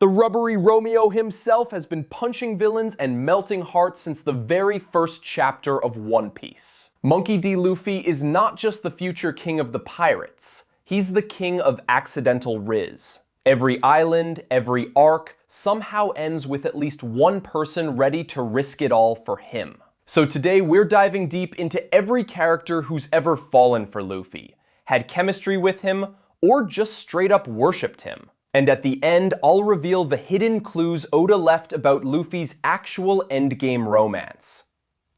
The rubbery Romeo himself has been punching villains and melting hearts since the very first chapter of One Piece. Monkey D. Luffy is not just the future king of the pirates, he's the king of accidental rizz. Every island, every arc, somehow ends with at least one person ready to risk it all for him. So today we're diving deep into every character who's ever fallen for Luffy, had chemistry with him, or just straight up worshipped him. And at the end, I'll reveal the hidden clues Oda left about Luffy's actual endgame romance.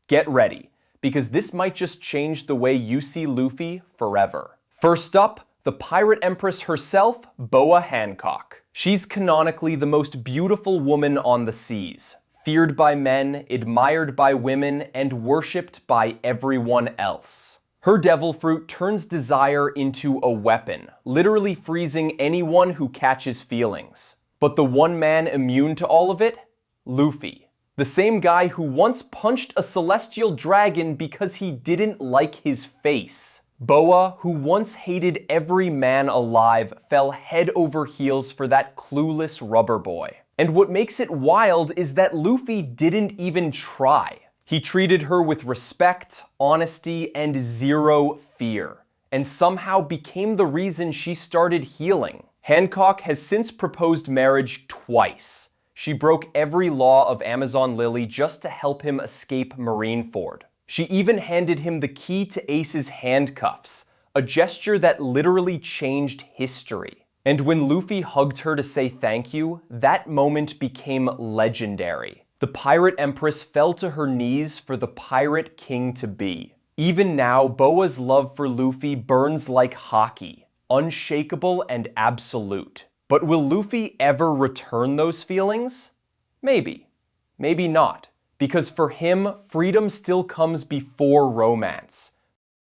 Get ready, because this might just change the way you see Luffy forever. First up, the Pirate Empress herself, Boa Hancock. She's canonically the most beautiful woman on the seas, feared by men, admired by women, and worshipped by everyone else. Her devil fruit turns desire into a weapon, literally freezing anyone who catches feelings. But the one man immune to all of it? Luffy. The same guy who once punched a celestial dragon because he didn't like his face. Boa, who once hated every man alive, fell head over heels for that clueless rubber boy. And what makes it wild is that Luffy didn't even try. He treated her with respect, honesty, and zero fear, and somehow became the reason she started healing. Hancock has since proposed marriage twice. She broke every law of Amazon Lily just to help him escape Marineford. She even handed him the key to Ace's handcuffs, a gesture that literally changed history. And when Luffy hugged her to say thank you, that moment became legendary. The Pirate Empress fell to her knees for the Pirate King-to-be. Even now, Boa's love for Luffy burns like hockey, unshakable and absolute. But will Luffy ever return those feelings? Maybe. Maybe not. Because for him, freedom still comes before romance.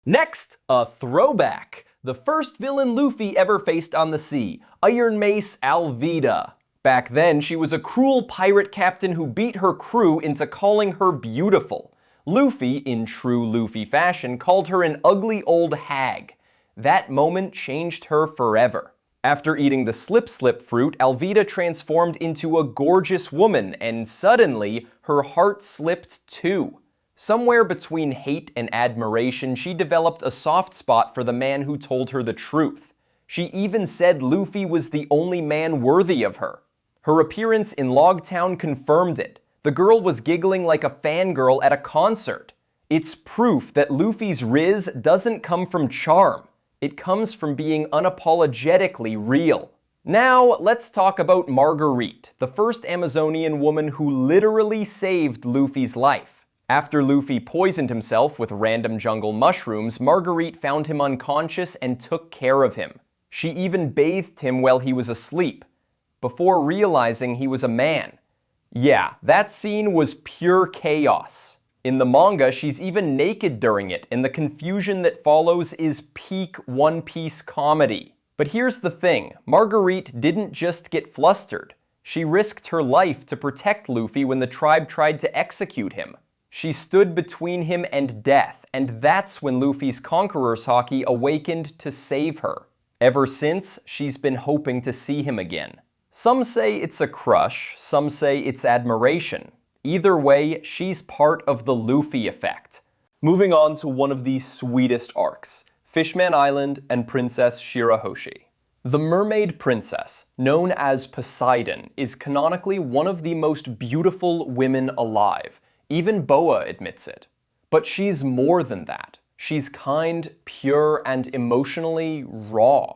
Next, a throwback. The first villain Luffy ever faced on the sea, Iron Mace Alvida. Back then, she was a cruel pirate captain who beat her crew into calling her beautiful. Luffy, in true Luffy fashion, called her an ugly old hag. That moment changed her forever. After eating the slip fruit, Alvida transformed into a gorgeous woman, and suddenly, her heart slipped too. Somewhere between hate and admiration, she developed a soft spot for the man who told her the truth. She even said Luffy was the only man worthy of her. Her appearance in Logtown confirmed it. The girl was giggling like a fangirl at a concert. It's proof that Luffy's rizz doesn't come from charm. It comes from being unapologetically real. Now, let's talk about Margarite, the first Amazonian woman who literally saved Luffy's life. After Luffy poisoned himself with random jungle mushrooms, Margarite found him unconscious and took care of him. She even bathed him while he was asleep, before realizing he was a man. Yeah, that scene was pure chaos. In the manga, she's even naked during it, and the confusion that follows is peak One Piece comedy. But here's the thing, Margarite didn't just get flustered. She risked her life to protect Luffy when the tribe tried to execute him. She stood between him and death, and that's when Luffy's Conqueror's Haki awakened to save her. Ever since, she's been hoping to see him again. Some say it's a crush, some say it's admiration. Either way, she's part of the Luffy effect. Moving on to one of the sweetest arcs, Fishman Island and Princess Shirahoshi. The Mermaid Princess, known as Poseidon, is canonically one of the most beautiful women alive. Even Boa admits it. But she's more than that. She's kind, pure, and emotionally raw.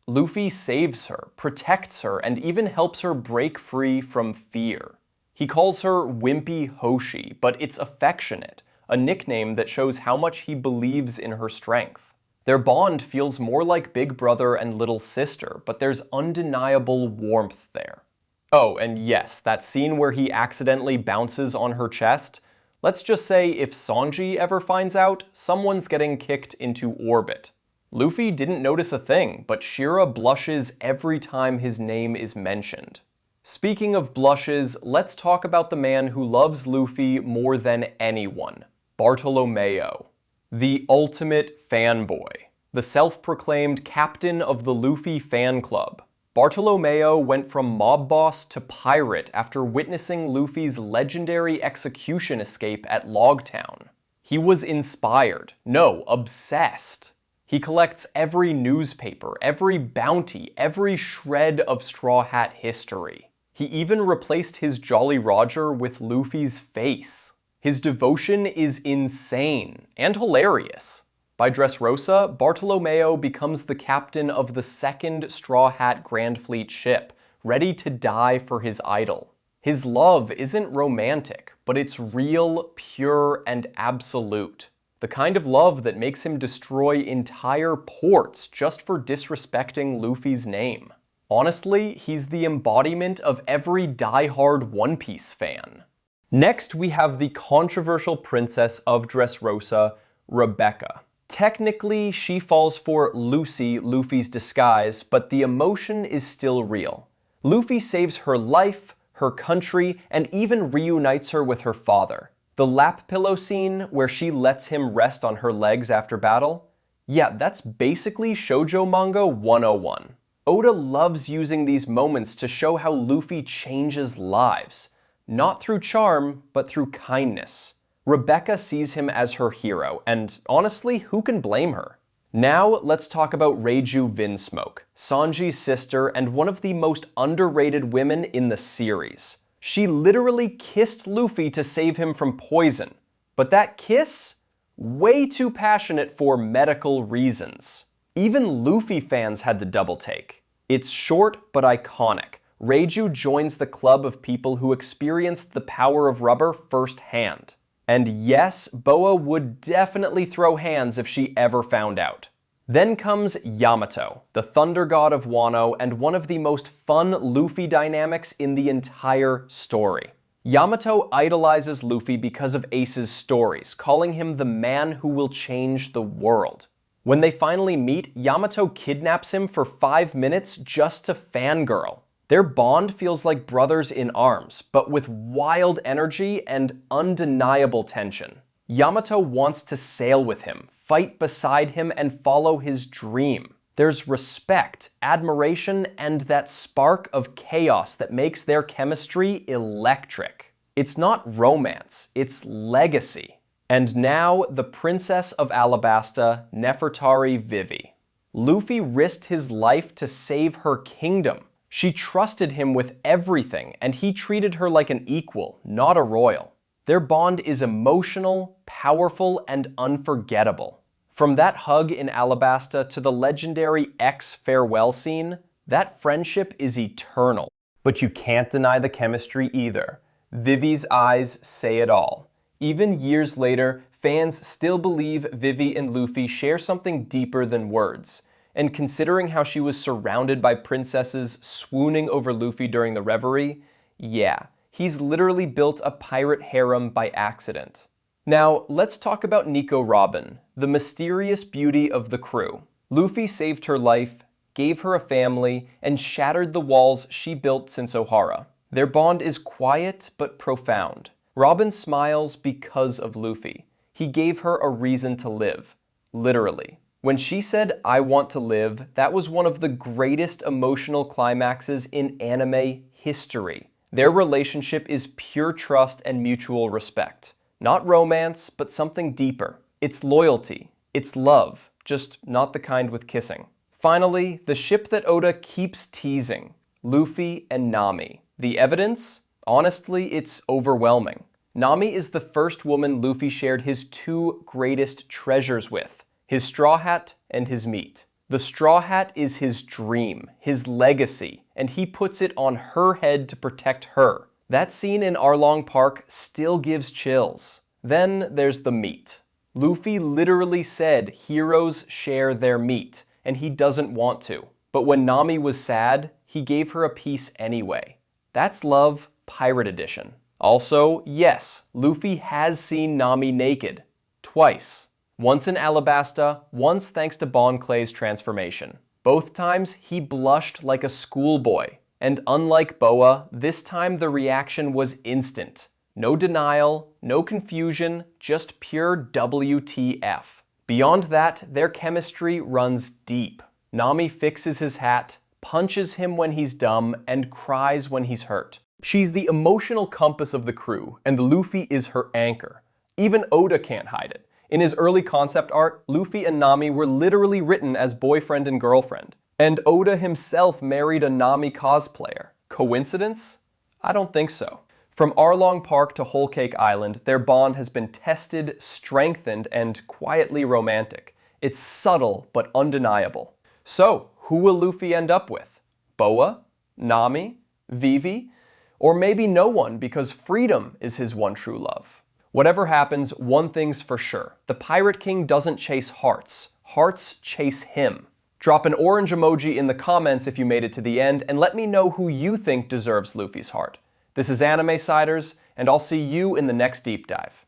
Luffy saves her, protects her, and even helps her break free from fear. He calls her Wimpy Hoshi, but it's affectionate, a nickname that shows how much he believes in her strength. Their bond feels more like big brother and little sister, but there's undeniable warmth there. Oh, and yes, that scene where he accidentally bounces on her chest, let's just say if Sanji ever finds out, someone's getting kicked into orbit. Luffy didn't notice a thing, but Shira blushes every time his name is mentioned. Speaking of blushes, let's talk about the man who loves Luffy more than anyone, Bartolomeo. The ultimate fanboy, the self-proclaimed captain of the Luffy fan club. Bartolomeo went from mob boss to pirate after witnessing Luffy's legendary execution escape at Logtown. He was inspired, no, obsessed. He collects every newspaper, every bounty, every shred of Straw Hat history. He even replaced his Jolly Roger with Luffy's face. His devotion is insane and hilarious. By Dressrosa, Bartolomeo becomes the captain of the second Straw Hat Grand Fleet ship, ready to die for his idol. His love isn't romantic, but it's real, pure, and absolute. The kind of love that makes him destroy entire ports just for disrespecting Luffy's name. Honestly, he's the embodiment of every die-hard One Piece fan. Next, we have the controversial princess of Dressrosa, Rebecca. Technically, she falls for Lucy, Luffy's disguise, but the emotion is still real. Luffy saves her life, her country, and even reunites her with her father. The lap pillow scene, where she lets him rest on her legs after battle? Yeah, that's basically shoujo manga 101. Oda loves using these moments to show how Luffy changes lives. Not through charm, but through kindness. Rebecca sees him as her hero, and honestly, who can blame her? Now, let's talk about Reiju Vinsmoke, Sanji's sister and one of the most underrated women in the series. She literally kissed Luffy to save him from poison. But that kiss? Way too passionate for medical reasons. Even Luffy fans had to double take. It's short but iconic. Reiju joins the club of people who experienced the power of rubber firsthand. And yes, Boa would definitely throw hands if she ever found out. Then comes Yamato, the thunder god of Wano and one of the most fun Luffy dynamics in the entire story. Yamato idolizes Luffy because of Ace's stories, calling him the man who will change the world. When they finally meet, Yamato kidnaps him for 5 minutes just to fangirl. Their bond feels like brothers in arms, but with wild energy and undeniable tension. Yamato wants to sail with him, fight beside him, and follow his dream. There's respect, admiration, and that spark of chaos that makes their chemistry electric. It's not romance, it's legacy. And now, the Princess of Alabasta, Nefertari Vivi. Luffy risked his life to save her kingdom. She trusted him with everything, and he treated her like an equal, not a royal. Their bond is emotional, powerful, and unforgettable. From that hug in Alabasta to the legendary X farewell scene, that friendship is eternal. But you can't deny the chemistry either. Vivi's eyes say it all. Even years later, fans still believe Vivi and Luffy share something deeper than words. And considering how she was surrounded by princesses swooning over Luffy during the reverie, yeah, he's literally built a pirate harem by accident. Now, let's talk about Nico Robin, the mysterious beauty of the crew. Luffy saved her life, gave her a family, and shattered the walls she built since Ohara. Their bond is quiet but profound. Robin smiles because of Luffy. He gave her a reason to live, literally. When she said, "I want to live," that was one of the greatest emotional climaxes in anime history. Their relationship is pure trust and mutual respect. Not romance, but something deeper. It's loyalty. It's love, just not the kind with kissing. Finally, the ship that Oda keeps teasing, Luffy and Nami. The evidence? Honestly, it's overwhelming. Nami is the first woman Luffy shared his 2 greatest treasures with. His straw hat and his meat. The straw hat is his dream, his legacy, and he puts it on her head to protect her. That scene in Arlong Park still gives chills. Then there's the meat. Luffy literally said heroes share their meat, and he doesn't want to. But when Nami was sad, he gave her a piece anyway. That's love, Pirate Edition. Also, yes, Luffy has seen Nami naked. Twice. Once in Alabasta, once thanks to Bon Clay's transformation. Both times, he blushed like a schoolboy. And unlike Boa, this time the reaction was instant. No denial, no confusion, just pure WTF. Beyond that, their chemistry runs deep. Nami fixes his hat, punches him when he's dumb, and cries when he's hurt. She's the emotional compass of the crew, and Luffy is her anchor. Even Oda can't hide it. In his early concept art, Luffy and Nami were literally written as boyfriend and girlfriend. And Oda himself married a Nami cosplayer. Coincidence? I don't think so. From Arlong Park to Whole Cake Island, their bond has been tested, strengthened, and quietly romantic. It's subtle but undeniable. So, who will Luffy end up with? Boa? Nami? Vivi? Or maybe no one, because freedom is his one true love. Whatever happens, one thing's for sure. The Pirate King doesn't chase hearts. Hearts chase him. Drop an orange emoji in the comments if you made it to the end, and let me know who you think deserves Luffy's heart. This is AnimeSiders, and I'll see you in the next deep dive.